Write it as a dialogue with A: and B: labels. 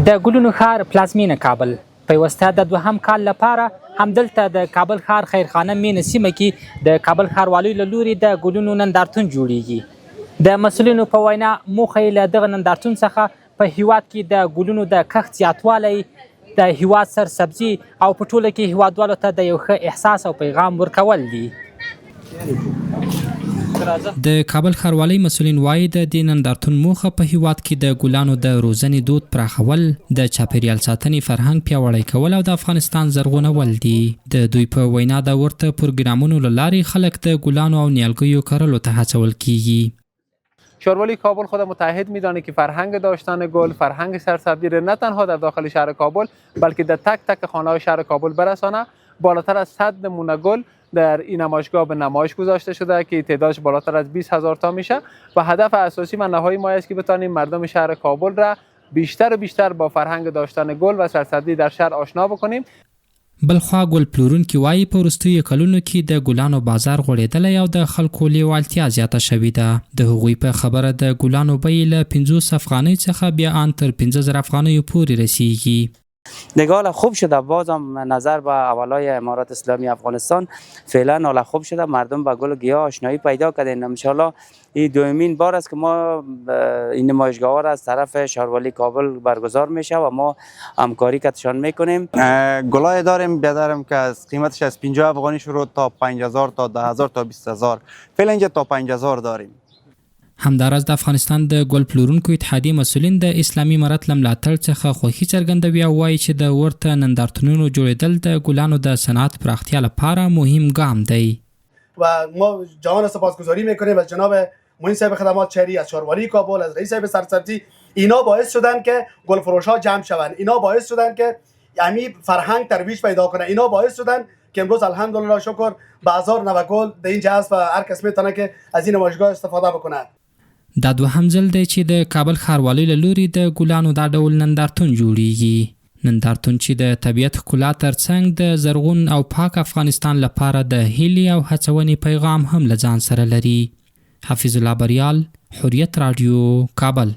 A: د ګلونو ښار پلازمینه کابل پیوسته د دوهم کال لپاره همدلته د کابل ښار خیرخانه مینه سیمه کې د کابل ښاروالۍ له لوري د ګلونو نندارتون جوړیږي. د مسؤلینو په وینا موخه یې له دغه نندارتون څخه په هیواد کې د ګلونو د کښت زیاتوالی، د هیواد سرسبزي او په ټوله کې هیوادوالو ته د یو ښه احساس او پیغام ورکول دي. د کابل ښاروالۍ مسؤلین وایي د دې نندارتون موخه په هیواد کې د ګلانو د روزنې دود پراخول، د چاپیریال ساتنې فرهنګ پیاوړی کول او د افغانستان زرغونول دي. د دوی په وینا د ورته پروګرامونو له لارې خلک د ګلانو او نیالګیو کرلو ته هڅول کیږي.
B: شهرولی کابل خود متحد میدانه که فرهنگ داشتن گل، فرهنگ سرسبزی را نه تنها در داخل شهر کابل بلکه در تک تک خانه‌های شهر کابل برسانه. بالاتر از 100 نمونه گل در این نمایشگاه به نمایش گذاشته شده که تعدادش بالاتر از 20,000 تا میشه و هدف اساسی و نهایی ما است که بتانیم مردم شهر کابل را بیشتر و بیشتر با فرهنگ داشتن گل و سرسبزی در شهر آشنا بکنیم.
A: بلخوا ګل پلورونکي وایي په وروستیو کلونو کې د ګلانو بازار غوړېدلی او د خلکو لیوالتیا زیاته شوې ده. د هغوی په خبره د ګلانو بیې له 50 افغانۍ څخه بیا ان تر 15,000 افغانیو پورې رسیږي.
C: نگاه خوب شده، بازم نظر به اولای امارات اسلامی افغانستان فعلا حالا خوب شده، مردم با گل و گیاه آشنایی پیدا کردن. ان شاءالله این دومین بار است که ما این نمایشگاه ها را از طرف شهرولی کابل برگزار میشه و ما همکاری کتشان میکنیم.
D: گلای داریم بیادرم که از قیمتش از 50 افغانی شروع تا 5,000 تا 10,000 تا 20,000، فعلا اینجا تا 5,000 داریم.
A: همداراز د افغانستان د ګل پلورونکو اتحادیې مسؤلین د اسلامي امارت له ملاتړ څخه خوښي څرګندوي او وایي چې د ورته نندارتونونو جوړېدل د ګلانو د صنعت پراختیا لپاره مهم ګام دی.
E: و ما جهان سپاسگزاری میکنیم از جناب معین صاحب خدمات شهری، از شهرولی کابل، از رئیس صاحب سرسبزی. اینا باعث شدن که گل فروش ها جمع شوند، اینا باعث شدن که یعنی فرهنگ ترویج پیدا کنه، اینا باعث شدن که امروز الحمدلله شکر بازار نو گل در این جهاز و هر کس میتونه که از این نمایشگاه استفاده بکنه.
A: دا دوهم ځل دی چې د کابل ښاروالۍ له لوري د ګلانو دا ډول نندارتون جوړیږي. نندارتون چې د طبیعت ښکلا ترڅنګ د زرغون او پاک افغانستان لپاره د هیلې او هڅونې پیغام هم له ځان سره لري. حفیظ الله بریال، حریت رادیو، کابل.